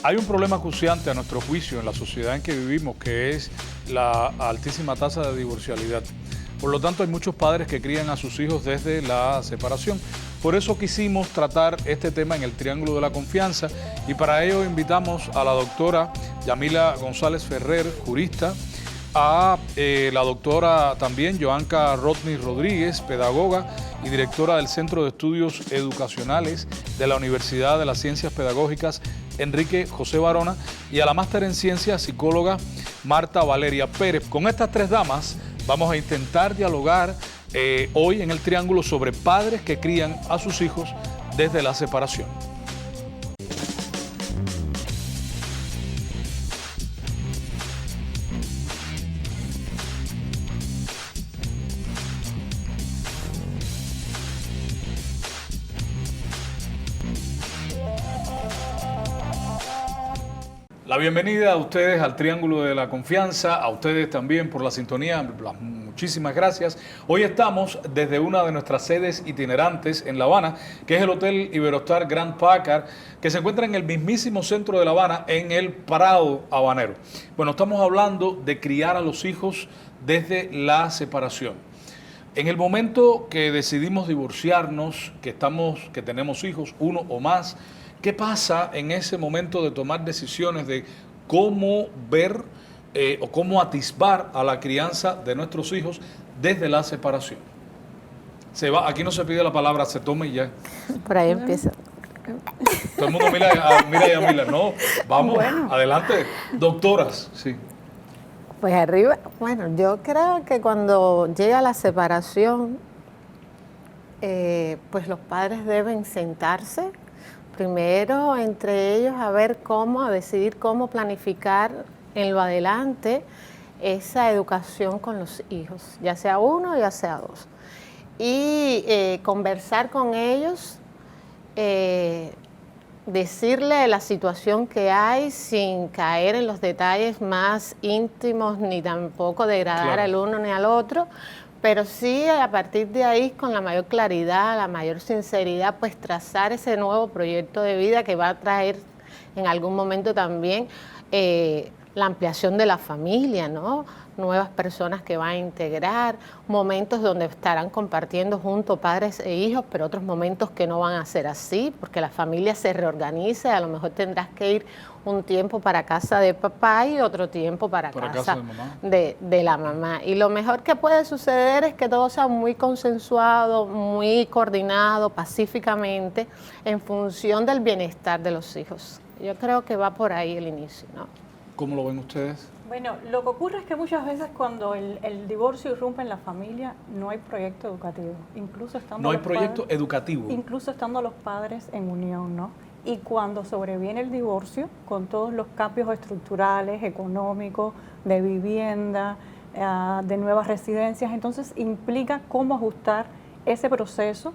Hay un problema acuciante a nuestro juicio en la sociedad en que vivimos, que es la altísima tasa de divorcialidad. Por lo tanto, hay muchos padres que crían a sus hijos desde la separación. Por eso quisimos tratar este tema en el Triángulo de la Confianza y para ello invitamos a la doctora Yamila González Ferrer, jurista, a la doctora también Joanca Rodney Rodríguez, pedagoga y directora del Centro de Estudios Educacionales de la Universidad de las Ciencias Pedagógicas Enrique José Barona, y a la máster en ciencias psicóloga Marta Valeria Pérez. Con estas tres damas vamos a intentar dialogar hoy en el Triángulo sobre padres que crían a sus hijos desde la separación. La bienvenida a ustedes al Triángulo de la Confianza, a ustedes también por la sintonía, muchísimas gracias. Hoy estamos desde una de nuestras sedes itinerantes en La Habana, que es el Hotel Iberostar Grand Packard, que se encuentra en el mismísimo centro de La Habana, en el Prado habanero. Bueno, estamos hablando de criar a los hijos desde la separación. En el momento que decidimos divorciarnos, que tenemos hijos, uno o más, ¿qué pasa en ese momento de tomar decisiones de cómo ver o cómo atisbar a la crianza de nuestros hijos desde la separación? Aquí no se pide la palabra, se toma y ya. Por ahí empieza. Todo el mundo mira a Yamila. No, vamos, bueno. Adelante, doctoras. Sí. Pues arriba, bueno, yo creo que cuando llega la separación, pues los padres deben sentarse primero entre ellos a decidir cómo planificar en lo adelante esa educación con los hijos, ya sea uno, ya sea dos. Y conversar con ellos, decirle la situación que hay sin caer en los detalles más íntimos ni tampoco degradar al uno ni al otro, pero sí a partir de ahí con la mayor claridad, la mayor sinceridad, pues trazar ese nuevo proyecto de vida que va a traer en algún momento también la ampliación de la familia, ¿no? Nuevas personas que van a integrar, momentos donde estarán compartiendo juntos padres e hijos, pero otros momentos que no van a ser así, porque la familia se reorganiza, a lo mejor tendrás que ir un tiempo para casa de papá y otro tiempo para casa de la mamá. Y lo mejor que puede suceder es que todo sea muy consensuado, muy coordinado, pacíficamente, en función del bienestar de los hijos. Yo creo que va por ahí el inicio, ¿no? ¿Cómo lo ven ustedes? Bueno, lo que ocurre es que muchas veces cuando el divorcio irrumpe en la familia no hay proyecto educativo, incluso estando incluso estando los padres en unión, ¿no? Y cuando sobreviene el divorcio, con todos los cambios estructurales, económicos, de vivienda, de nuevas residencias, entonces implica cómo ajustar ese proceso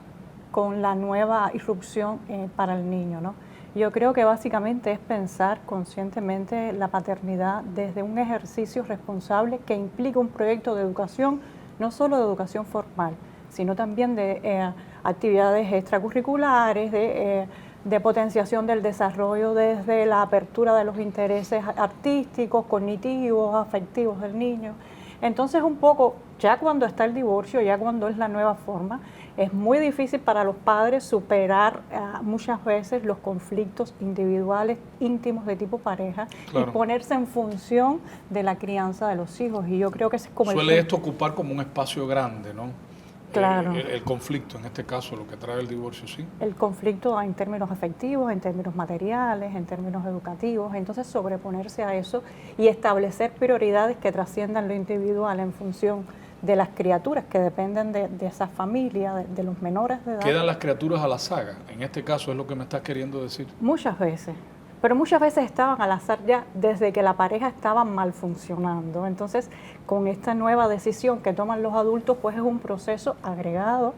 con la nueva irrupción para el niño, ¿no? Yo creo que básicamente es pensar conscientemente la paternidad desde un ejercicio responsable que implica un proyecto de educación, no solo de educación formal, sino también de actividades extracurriculares, de potenciación del desarrollo desde la apertura de los intereses artísticos, cognitivos, afectivos del niño. Entonces un poco, ya cuando está el divorcio, ya cuando es la nueva forma, es muy difícil para los padres superar muchas veces los conflictos individuales, íntimos de tipo pareja, y ponerse en función de la crianza de los hijos. Y yo creo que ese es como suele esto ocupar como un espacio grande, ¿no? Claro. El conflicto, en este caso, lo que trae el divorcio, sí. El conflicto en términos afectivos, en términos materiales, en términos educativos. Entonces, sobreponerse a eso y establecer prioridades que trasciendan lo individual en función de las criaturas que dependen de esa familia, de los menores de edad. ¿Quedan las criaturas a la saga? En este caso, ¿es lo que me estás queriendo decir? Muchas veces. Pero muchas veces estaban al azar ya desde que la pareja estaba mal funcionando. Entonces, con esta nueva decisión que toman los adultos, pues es un proceso agregado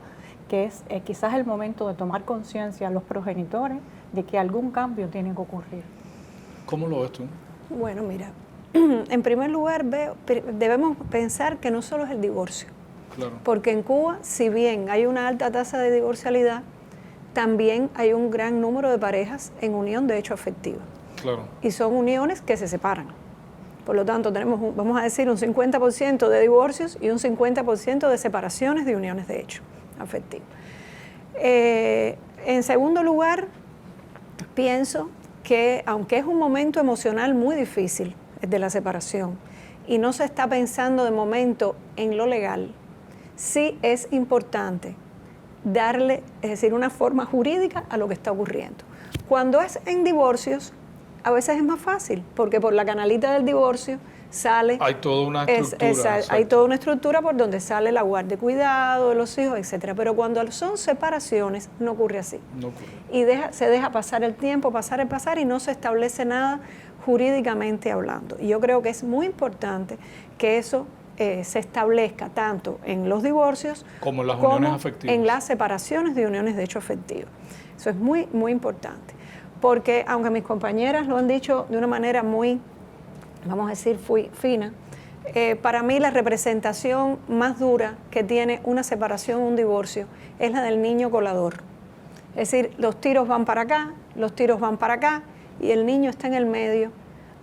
que es quizás el momento de tomar conciencia los progenitores de que algún cambio tiene que ocurrir. ¿Cómo lo ves tú? Bueno, mira, en primer lugar debemos pensar que no solo es el divorcio. Claro. Porque en Cuba, si bien hay una alta tasa de divorcialidad, también hay un gran número de parejas en unión de hecho afectivo. Claro. Y son uniones que se separan. Por lo tanto, tenemos, vamos a decir, un 50% de divorcios y un 50% de separaciones de uniones de hecho afectivo. En segundo lugar, pienso que aunque es un momento emocional muy difícil, el de la separación, y no se está pensando de momento en lo legal, sí es importante darle, es decir, una forma jurídica a lo que está ocurriendo. Cuando es en divorcios, a veces es más fácil, porque por la canalita del divorcio sale... Hay toda una estructura. Hay toda una estructura por donde sale la guardia de cuidado de los hijos, etcétera. Pero cuando son separaciones, no ocurre así. No ocurre. Y se deja pasar el tiempo, pasar, y no se establece nada jurídicamente hablando. Y yo creo que es muy importante que eso se establezca tanto en los divorcios como en las uniones afectivas, en las separaciones de uniones de hecho afectivo. Eso es muy, muy importante. Porque aunque mis compañeras lo han dicho de una manera muy, vamos a decir, fina, para mí la representación más dura que tiene una separación o un divorcio es la del niño colador. Es decir, los tiros van para acá, los tiros van para acá y el niño está en el medio.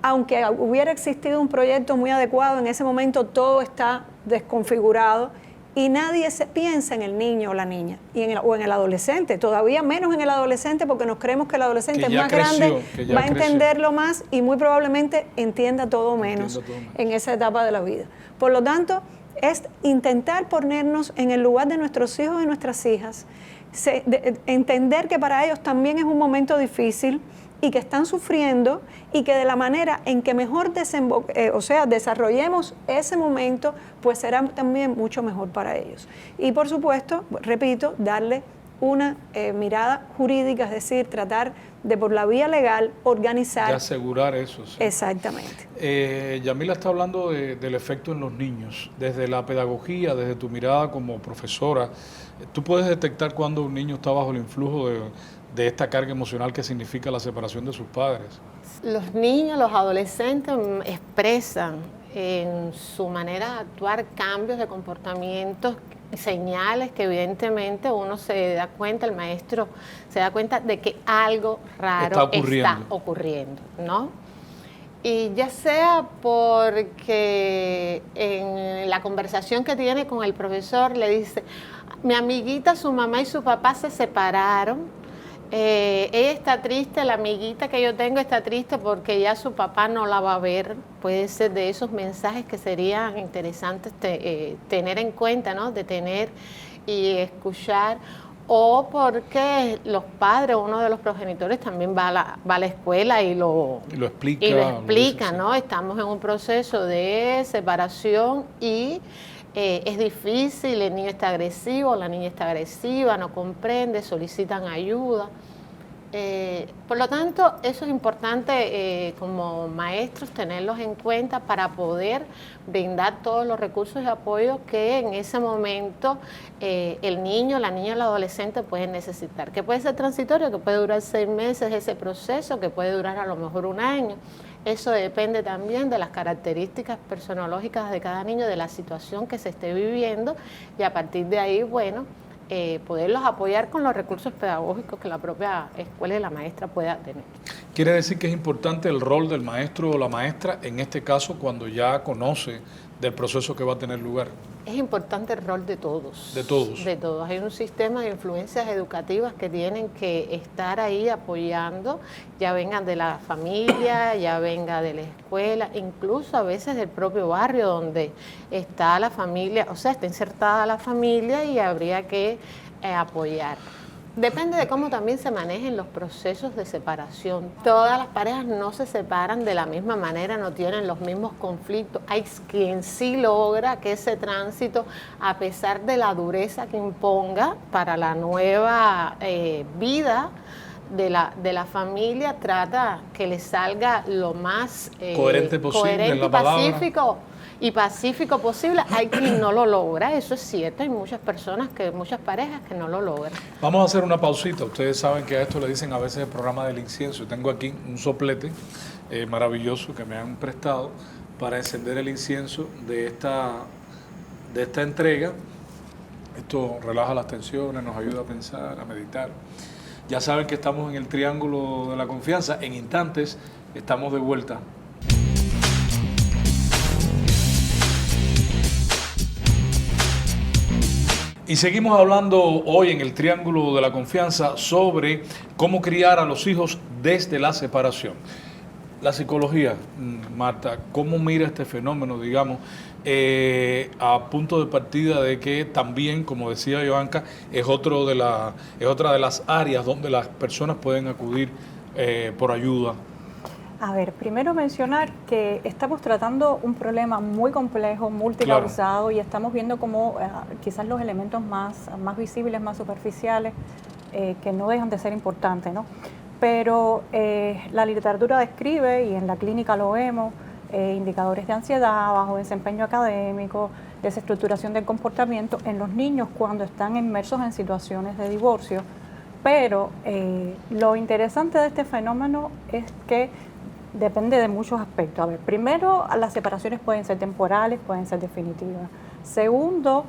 Aunque hubiera existido un proyecto muy adecuado, en ese momento todo está desconfigurado y nadie se piensa en el niño o la niña o en el adolescente, todavía menos en el adolescente porque nos creemos que el adolescente es más grande, va a entenderlo más y muy probablemente entienda todo menos en esa etapa de la vida. Por lo tanto, es intentar ponernos en el lugar de nuestros hijos y nuestras hijas, entender que para ellos también es un momento difícil y que están sufriendo y que de la manera en que mejor desarrollemos ese momento, pues será también mucho mejor para ellos. Y por supuesto, repito, darle una mirada jurídica, es decir, tratar de por la vía legal organizar. De asegurar eso. Sí. Exactamente. Yamila está hablando del efecto en los niños. Desde la pedagogía, desde tu mirada como profesora, ¿tú puedes detectar cuando un niño está bajo el influjo de esta carga emocional que significa la separación de sus padres? Los niños, los adolescentes expresan en su manera de actuar cambios de comportamientos, señales que evidentemente uno se da cuenta, el maestro se da cuenta de que algo raro está ocurriendo, ¿no? Y ya sea porque en la conversación que tiene con el profesor le dice, mi amiguita, su mamá y su papá se separaron, ella está triste, la amiguita que yo tengo está triste porque ya su papá no la va a ver. Puede ser de esos mensajes que serían interesantes tener en cuenta, ¿no? De tener y escuchar. O porque los padres, uno de los progenitores también va a la escuela y lo explica, ¿no? Estamos en un proceso de separación y es difícil, el niño está agresivo, la niña está agresiva, no comprende, solicitan ayuda. Por lo tanto, eso es importante como maestros tenerlos en cuenta para poder brindar todos los recursos y apoyos que en ese momento el niño, la niña o el adolescente pueden necesitar. Que puede ser transitorio, que puede durar 6 meses ese proceso, que puede durar a lo mejor 1 año. Eso depende también de las características personológicas de cada niño, de la situación que se esté viviendo y a partir de ahí, bueno, poderlos apoyar con los recursos pedagógicos que la propia escuela y la maestra pueda tener. Quiere decir que es importante el rol del maestro o la maestra, en este caso cuando ya conoce del proceso que va a tener lugar. Es importante el rol de todos. De todos. De todos. Hay un sistema de influencias educativas que tienen que estar ahí apoyando, ya vengan de la familia, ya venga de la escuela, incluso a veces del propio barrio donde está la familia, o sea, está insertada la familia y habría que apoyar. Depende de cómo también se manejen los procesos de separación. Todas las parejas no se separan de la misma manera, no tienen los mismos conflictos. Hay quien sí logra que ese tránsito, a pesar de la dureza que imponga para la nueva vida de la familia, trata que le salga lo más coherente posible, coherente y pacífico posible. Hay quien no lo logra, eso es cierto, hay muchas parejas que no lo logran. Vamos a hacer una pausita. Ustedes saben que a esto le dicen a veces el programa del incienso. Yo tengo aquí un soplete maravilloso que me han prestado para encender el incienso de esta entrega. Esto relaja las tensiones, nos ayuda a pensar, a meditar. Ya saben que estamos en el triángulo de la confianza. En instantes Estamos de vuelta. Y seguimos hablando hoy en el Triángulo de la Confianza sobre cómo criar a los hijos desde la separación. La psicología, Marta, ¿cómo mira este fenómeno, digamos, a punto de partida de que también, como decía Joanka, es otra de las áreas donde las personas pueden acudir por ayuda? A ver, primero mencionar que estamos tratando un problema muy complejo, multicausado, y estamos viendo como quizás los elementos más visibles, más superficiales, que no dejan de ser importantes, ¿no? Pero la literatura describe, y en la clínica lo vemos, indicadores de ansiedad, bajo desempeño académico, desestructuración del comportamiento en los niños cuando están inmersos en situaciones de divorcio. Pero lo interesante de este fenómeno es que depende de muchos aspectos. A ver, primero, las separaciones pueden ser temporales, pueden ser definitivas. Segundo,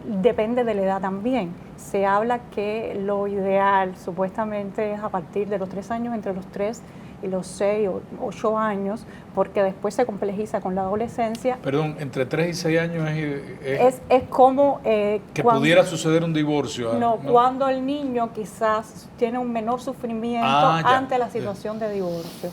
depende de la edad también. Se habla que lo ideal supuestamente es a partir de los 3 años, entre los 3 y los 6 o 8 años, porque después se complejiza con la adolescencia. Perdón, entre 3 y 6 años es como... que pudiera suceder un divorcio. No, cuando el niño quizás tiene un menor sufrimiento ante la situación de divorcio.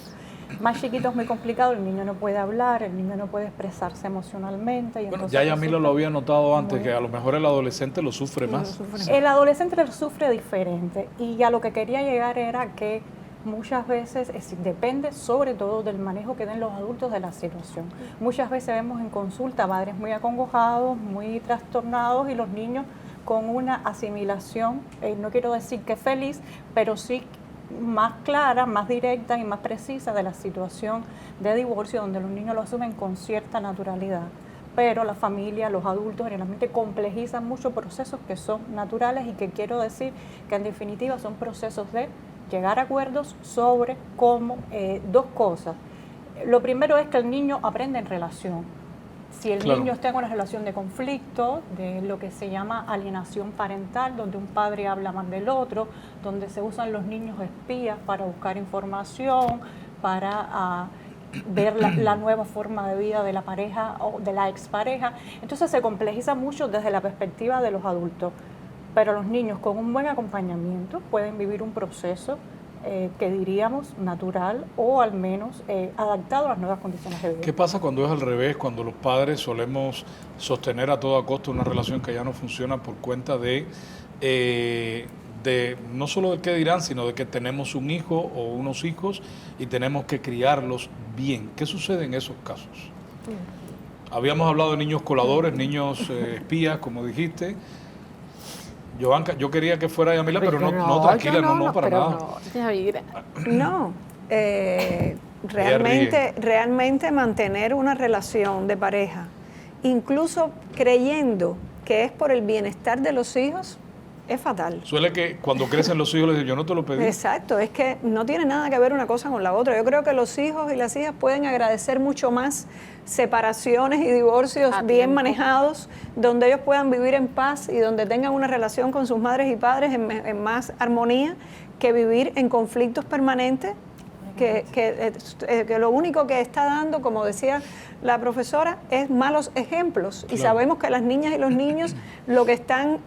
Más chiquito es muy complicado, el niño no puede hablar, el niño no puede expresarse emocionalmente. Y bueno, ya Yamila lo había notado antes, que a lo mejor el adolescente lo sufre más. El adolescente lo sufre diferente, y a lo que quería llegar era que muchas veces depende sobre todo del manejo que den los adultos de la situación. Muchas veces vemos en consulta padres muy acongojados, muy trastornados, y los niños con una asimilación, no quiero decir que feliz, pero sí más clara, más directa y más precisa de la situación de divorcio, donde los niños lo asumen con cierta naturalidad. Pero la familia, los adultos generalmente complejizan mucho procesos que son naturales, y que quiero decir que en definitiva son procesos de llegar a acuerdos sobre cómo, dos cosas. Lo primero es que el niño aprende en relación. Si el niño está en una relación de conflicto, de lo que se llama alienación parental, donde un padre habla más del otro, donde se usan los niños espías para buscar información, para ver la nueva forma de vida de la pareja o de la expareja, entonces se complejiza mucho desde la perspectiva de los adultos. Pero los niños con un buen acompañamiento pueden vivir un proceso que diríamos natural, o al menos adaptado a las nuevas condiciones de vida. ¿Qué pasa cuando es al revés, cuando los padres solemos sostener a toda costa una relación que ya no funciona por cuenta de no solo del qué dirán, sino de que tenemos un hijo o unos hijos y tenemos que criarlos bien? ¿Qué sucede en esos casos? Habíamos hablado de niños coladores, niños espías, como dijiste. Joanka, yo quería que fuera Yamila, pero no, tranquila, no, para nada. No, realmente mantener una relación de pareja, incluso creyendo que es por el bienestar de los hijos, es fatal. Suele que cuando crecen los hijos les dicen, yo no te lo pedí. Exacto, es que no tiene nada que ver una cosa con la otra. Yo creo que los hijos y las hijas pueden agradecer mucho más separaciones y divorcios bien manejados, donde ellos puedan vivir en paz y donde tengan una relación con sus madres y padres en más armonía, que vivir en conflictos permanentes, que lo único que está dando, como decía la profesora, es malos ejemplos. Y sabemos que las niñas y los niños lo que están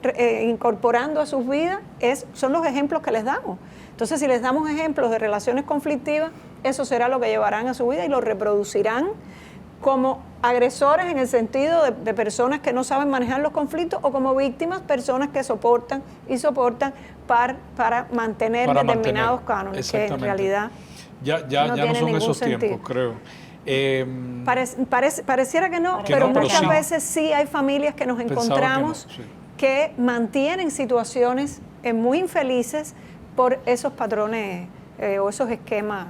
incorporando a sus vidas son los ejemplos que les damos. Entonces, si les damos ejemplos de relaciones conflictivas, eso será lo que llevarán a su vida y lo reproducirán como agresores, en el sentido de personas que no saben manejar los conflictos, o como víctimas, personas que soportan para mantener determinados cánones, que en realidad ya no son esos sentido. Tiempos, creo. Pareciera que no, pero muchas veces sí hay familias que nos encontramos que mantienen situaciones muy infelices por esos patrones o esos esquemas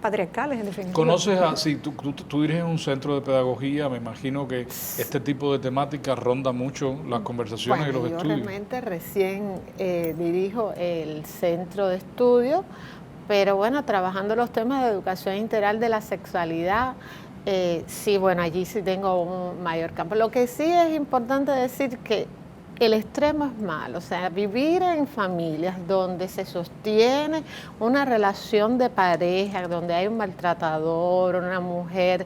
patriarcales, en definitiva. ¿Conoces si tú diriges un centro de pedagogía? Me imagino que este tipo de temáticas ronda mucho las conversaciones y los estudios. Yo realmente recién dirijo el centro de estudio, pero bueno, trabajando los temas de educación integral de la sexualidad, sí, bueno, allí sí tengo un mayor campo. Lo que sí es importante decir que el extremo es malo, o sea, vivir en familias donde se sostiene una relación de pareja, donde hay un maltratador, una mujer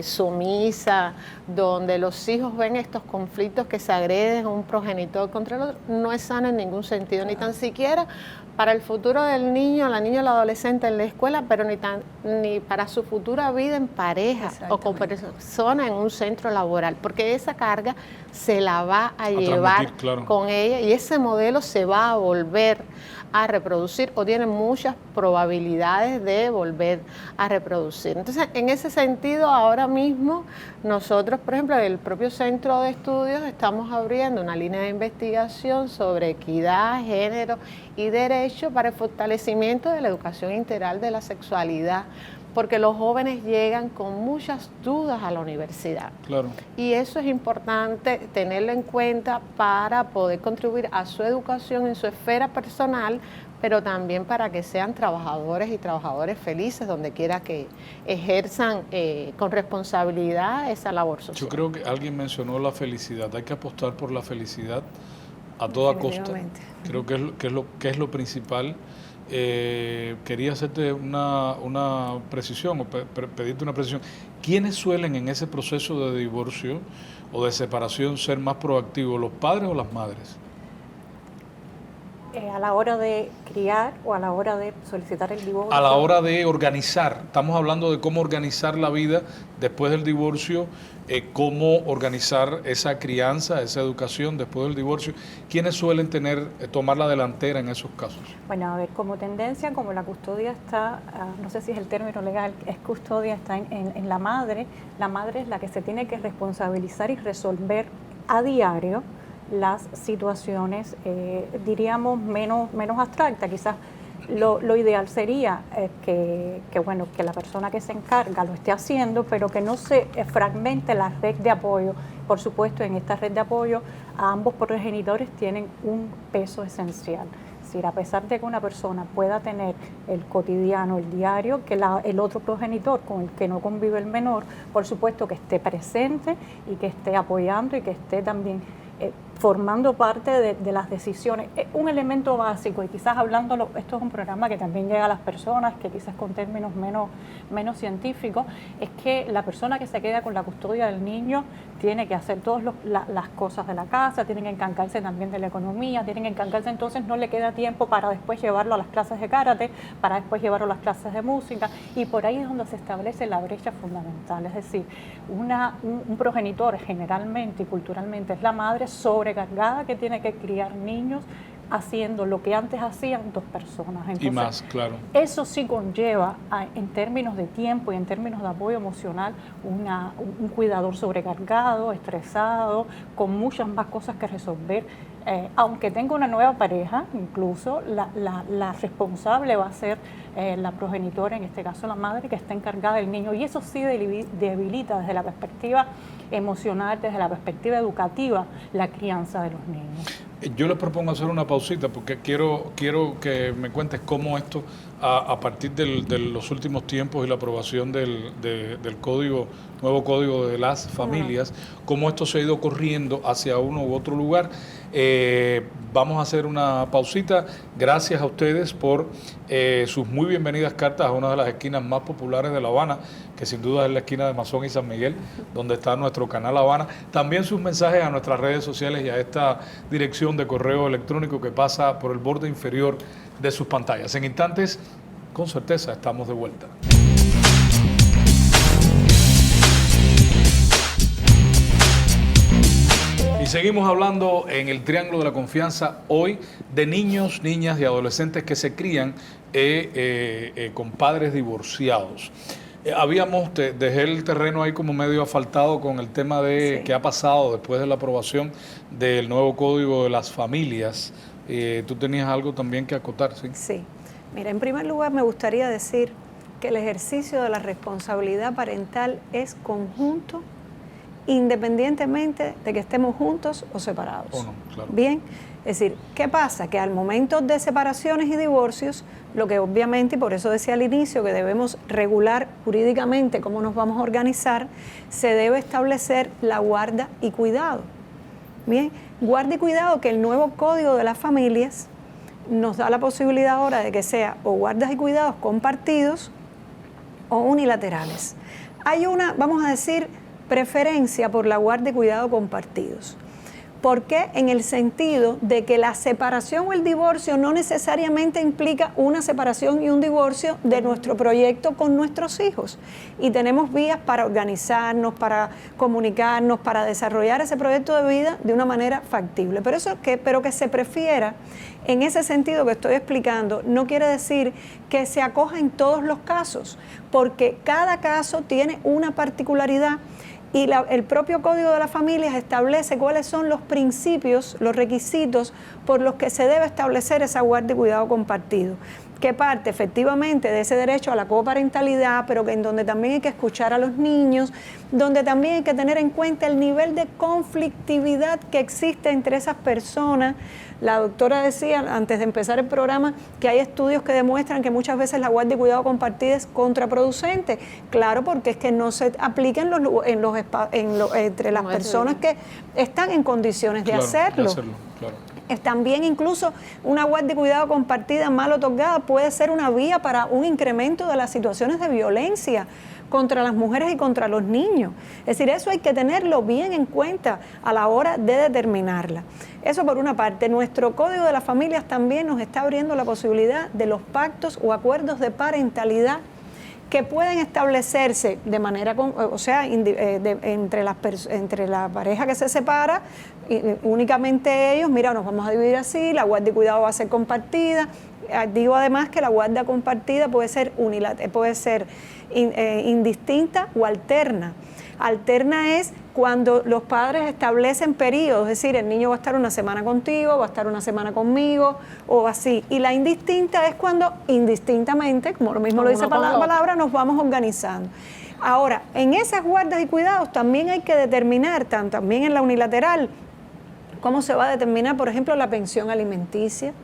sumisa, donde los hijos ven estos conflictos que se agreden un progenitor contra el otro, no es sano en ningún sentido, ni tan siquiera para el futuro del niño, la niña o la adolescente en la escuela, pero ni para su futura vida en pareja o con persona en un centro laboral, porque esa carga se la va a llevar con ella y ese modelo se va a volver a reproducir o tiene muchas probabilidades de volver a reproducir. Entonces, en ese sentido, ahora mismo nosotros, por ejemplo, en el propio Centro de Estudios estamos abriendo una línea de investigación sobre equidad, género y derecho para el fortalecimiento de la educación integral de la sexualidad, porque los jóvenes llegan con muchas dudas a la universidad. Claro. Y eso es importante tenerlo en cuenta para poder contribuir a su educación en su esfera personal, pero también para que sean trabajadores y trabajadores felices donde quiera que ejerzan con responsabilidad esa labor social. Yo creo que alguien mencionó la felicidad. Hay que apostar por la felicidad a toda costa. Creo que es lo principal. Quería hacerte una precisión o pedirte una precisión. ¿Quiénes suelen en ese proceso de divorcio o de separación ser más proactivos, los padres o las madres? A la hora de criar o a la hora de solicitar el divorcio. A la hora de organizar. Estamos hablando de cómo organizar la vida después del divorcio, cómo organizar esa crianza, esa educación después del divorcio. ¿Quiénes suelen tomar la delantera en esos casos? Bueno, a ver, como tendencia, como la custodia está, no sé si es el término legal, es custodia, está en la madre es la que se tiene que responsabilizar y resolver a diario las situaciones, diríamos, menos abstractas. Quizás lo ideal sería que la persona que se encarga lo esté haciendo, pero que no se fragmente la red de apoyo. Por supuesto, en esta red de apoyo, ambos progenitores tienen un peso esencial. Es decir, a pesar de que una persona pueda tener el cotidiano, el diario, que el otro progenitor con el que no convive el menor, por supuesto que esté presente y que esté apoyando y que esté también formando parte de las decisiones. Es un elemento básico y quizás hablándolo, esto es un programa que también llega a las personas, que quizás con términos menos científicos, es que la persona que se queda con la custodia del niño tiene que hacer todas las cosas de la casa, tiene que encargarse también de la economía, tiene que encargarse, entonces no le queda tiempo para después llevarlo a las clases de karate, para después llevarlo a las clases de música, y por ahí es donde se establece la brecha fundamental. Es decir, un progenitor generalmente y culturalmente es la madre sobrecargada que tiene que criar niños haciendo lo que antes hacían dos personas. Entonces, y más, claro. Eso sí conlleva, en términos de tiempo y en términos de apoyo emocional, un cuidador sobrecargado, estresado, con muchas más cosas que resolver. Aunque tenga una nueva pareja, incluso la responsable va a ser la progenitora, en este caso la madre, que está encargada del niño. Y eso sí debilita desde la perspectiva emocional, desde la perspectiva educativa, la crianza de los niños. Yo les propongo hacer una pausita porque quiero que me cuentes cómo esto, a partir de los últimos tiempos y la aprobación del nuevo código de las familias, cómo esto se ha ido corriendo hacia uno u otro lugar. Vamos a hacer una pausita. Gracias a ustedes por sus muy bienvenidas cartas a una de las esquinas más populares de La Habana, que sin duda es la esquina de Mazón y San Miguel, donde está nuestro canal Habana. También sus mensajes a nuestras redes sociales y a esta dirección de correo electrónico que pasa por el borde inferior de sus pantallas. En instantes, con certeza, estamos de vuelta. Y seguimos hablando en el Triángulo de la Confianza hoy de niños, niñas y adolescentes que se crían con padres divorciados. Dejé el terreno ahí como medio asfaltado con el tema de qué ha pasado después de la aprobación del nuevo Código de las Familias. Tú tenías algo también que acotar, ¿sí? Sí. Mira, en primer lugar me gustaría decir que el ejercicio de la responsabilidad parental es conjunto, independientemente de que estemos juntos o separados. O no, claro. Bien, es decir, ¿qué pasa? Que al momento de separaciones y divorcios, lo que obviamente, y por eso decía al inicio, que debemos regular jurídicamente cómo nos vamos a organizar, se debe establecer la guarda y cuidado. Bien, Guarda y cuidado que el nuevo Código de las Familias nos da la posibilidad ahora de que sea o guardas y cuidados compartidos o unilaterales. Hay una, vamos a decir, preferencia por la guarda y cuidado compartidos. ¿Por qué? En el sentido de que la separación o el divorcio no necesariamente implica una separación y un divorcio de nuestro proyecto con nuestros hijos. Y tenemos vías para organizarnos, para comunicarnos, para desarrollar ese proyecto de vida de una manera factible. Pero que se prefiera, en ese sentido que estoy explicando, no quiere decir que se acoja en todos los casos, porque cada caso tiene una particularidad. Y el propio Código de las Familias establece cuáles son los principios, los requisitos por los que se debe establecer esa guarda y cuidado compartido, que parte efectivamente de ese derecho a la coparentalidad, pero que en donde también hay que escuchar a los niños, donde también hay que tener en cuenta el nivel de conflictividad que existe entre esas personas. La doctora decía antes de empezar el programa que hay estudios que demuestran que muchas veces la guarda y cuidado compartida es contraproducente. Claro, porque es que no se aplica entre las personas que están en condiciones de hacerlo. Claro. También incluso una guarda y cuidado compartida mal otorgada puede ser una vía para un incremento de las situaciones de violencia contra las mujeres y contra los niños. Es decir, eso hay que tenerlo bien en cuenta a la hora de determinarla. Eso por una parte. Nuestro Código de las Familias también nos está abriendo la posibilidad de los pactos o acuerdos de parentalidad que pueden establecerse de manera, entre la pareja que se separa, únicamente ellos, mira, nos vamos a dividir así, la guarda y cuidado va a ser compartida. Digo además que la guarda compartida puede ser indistinta o alterna. Alterna es cuando los padres establecen periodos, es decir, el niño va a estar una semana contigo, va a estar una semana conmigo, o así. Y la indistinta es cuando indistintamente, como lo mismo lo dice la palabra, nos vamos organizando. Ahora, en esas guardas y cuidados también hay que determinar, también en la unilateral, cómo se va a determinar, por ejemplo, la pensión alimenticia,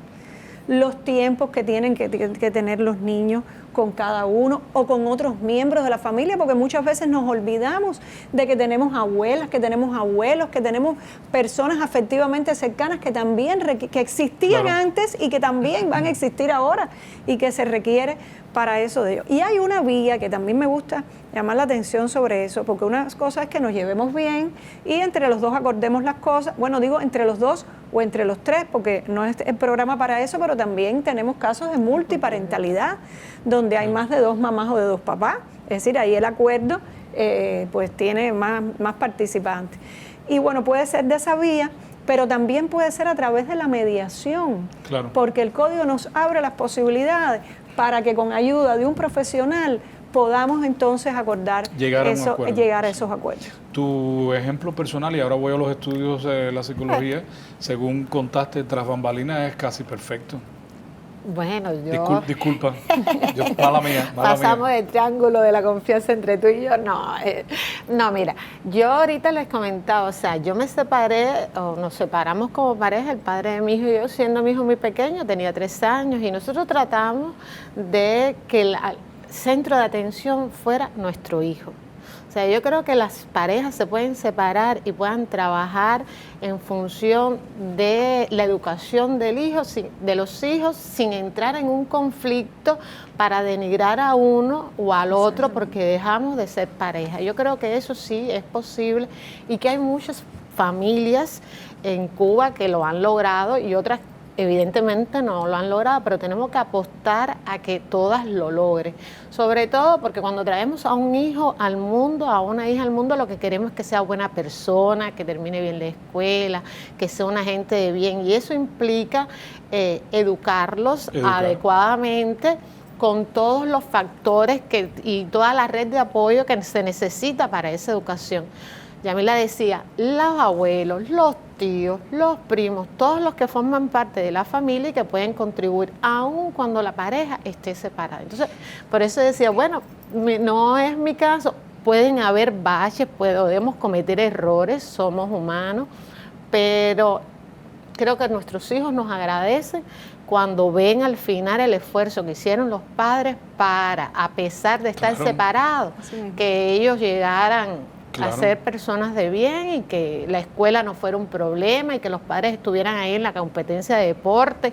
los tiempos que tienen que tener los niños con cada uno o con otros miembros de la familia, porque muchas veces nos olvidamos de que tenemos abuelas, que tenemos abuelos, que tenemos personas afectivamente cercanas que también que existían antes y que también van a existir ahora y que se requiere para eso de ellos. Y hay una vía que también me gusta llamar la atención sobre eso, porque una cosa es que nos llevemos bien y entre los dos acordemos las cosas, bueno, digo entre los dos o entre los tres, porque no es el programa para eso, pero también tenemos casos de multiparentalidad, donde hay más de dos mamás o de dos papás, es decir, ahí el acuerdo pues tiene más participantes. Y bueno, puede ser de esa vía, pero también puede ser a través de la mediación, porque el código nos abre las posibilidades para que con ayuda de un profesional podamos entonces llegar a esos acuerdos. Tu ejemplo personal, y ahora voy a los estudios de la psicología, según contaste tras bambalinas, es casi perfecto. Bueno, yo... Disculpa, mala mía. Pasamos el triángulo de la confianza entre tú y yo. No, mira, yo ahorita les comentaba, o sea, yo me separé, o nos separamos como pareja, el padre de mi hijo y yo, siendo mi hijo muy pequeño, tenía 3 años, y nosotros tratamos de que el centro de atención fuera nuestro hijo. O sea, yo creo que las parejas se pueden separar y puedan trabajar en función de la educación de los hijos sin entrar en un conflicto para denigrar a uno o al otro porque dejamos de ser pareja. Yo creo que eso sí es posible y que hay muchas familias en Cuba que lo han logrado y otras evidentemente no lo han logrado, pero tenemos que apostar a que todas lo logren. Sobre todo porque cuando traemos a un hijo al mundo, a una hija al mundo, lo que queremos es que sea buena persona, que termine bien la escuela, que sea una gente de bien. Y eso implica educarlos adecuadamente con todos los factores y toda la red de apoyo que se necesita para esa educación. Yamila decía, los abuelos, los tíos, los primos, todos los que forman parte de la familia y que pueden contribuir, aun cuando la pareja esté separada. Entonces, por eso decía, bueno, no es mi caso, pueden haber baches, podemos cometer errores, somos humanos, pero creo que nuestros hijos nos agradecen cuando ven al final el esfuerzo que hicieron los padres para, a pesar de estar separados, que ellos llegaran Claro. a ser personas de bien y que la escuela no fuera un problema y que los padres estuvieran ahí en la competencia de deporte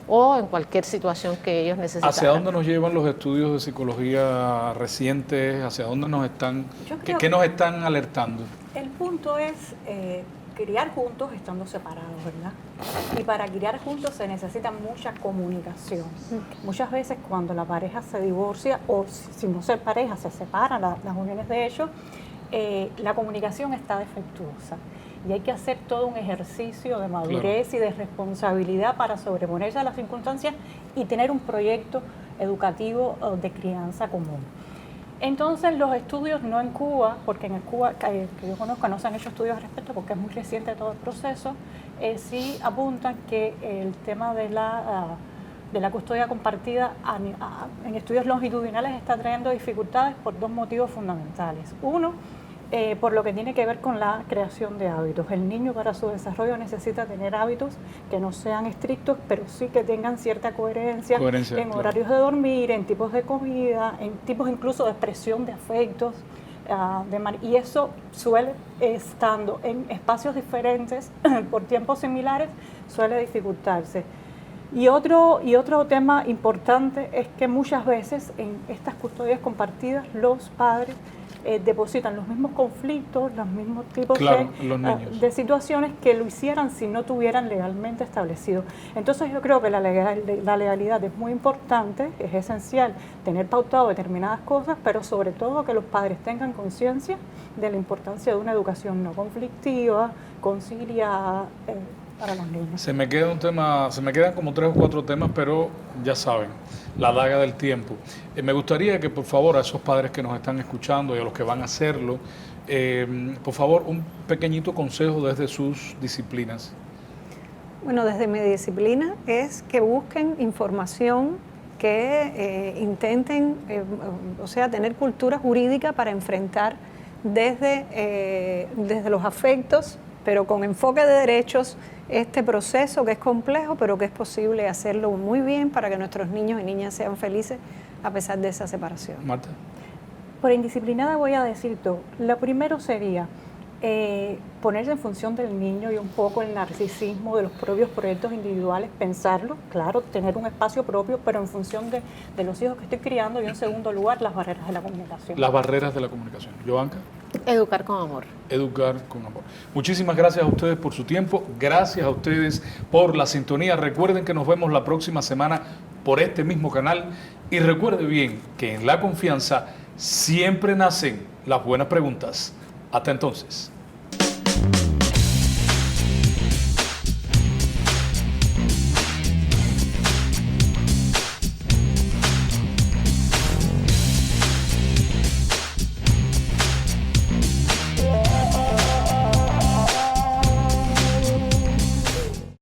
o en cualquier situación que ellos necesitaran. ¿Hacia dónde nos llevan los estudios de psicología recientes? ¿Hacia dónde nos están, qué nos están alertando? El punto es criar juntos estando separados, ¿verdad? Y para criar juntos se necesita mucha comunicación. Muchas veces cuando la pareja se divorcia o si no se pareja, se separan las uniones de ellos, la comunicación está defectuosa. Y hay que hacer todo un ejercicio de madurez y de responsabilidad para sobreponerse a las circunstancias y tener un proyecto educativo de crianza común. Entonces los estudios, no en Cuba, porque en Cuba que yo conozco no se han hecho estudios al respecto porque es muy reciente todo el proceso, sí apuntan que el tema de la custodia compartida en estudios longitudinales está trayendo dificultades por dos motivos fundamentales. Uno, por lo que tiene que ver con la creación de hábitos. El niño para su desarrollo necesita tener hábitos que no sean estrictos, pero sí que tengan cierta coherencia en horarios de dormir, en tipos de comida, en tipos incluso de expresión de afectos. Y eso suele, estando en espacios diferentes, por tiempos similares, suele dificultarse. Y otro tema importante es que muchas veces en estas custodias compartidas los padres depositan los mismos conflictos, los mismos tipos de situaciones que lo hicieran si no tuvieran legalmente establecido. Entonces yo creo que la legalidad es muy importante, es esencial tener pautado determinadas cosas, pero sobre todo que los padres tengan conciencia de la importancia de una educación no conflictiva, conciliada, para los niños. Se me quedan como 3 o 4 temas, pero ya saben, la daga del tiempo. Me gustaría que por favor a esos padres que nos están escuchando y a los que van a hacerlo, por favor un pequeñito consejo desde sus disciplinas. Bueno, desde mi disciplina es que busquen información, que intenten, tener cultura jurídica para enfrentar desde los afectos, pero con enfoque de derechos, este proceso que es complejo, pero que es posible hacerlo muy bien para que nuestros niños y niñas sean felices a pesar de esa separación. Marta. Por indisciplinada voy a decir todo. Lo primero sería ponerse en función del niño y un poco el narcisismo de los propios proyectos individuales, pensarlo, claro, tener un espacio propio, pero en función de los hijos que estoy criando y en segundo lugar las barreras de la comunicación. Las barreras de la comunicación. Joanka. Educar con amor. Educar con amor. Muchísimas gracias a ustedes por su tiempo, gracias a ustedes por la sintonía. Recuerden que nos vemos la próxima semana por este mismo canal y recuerde bien que en La Confianza siempre nacen las buenas preguntas. Hasta entonces.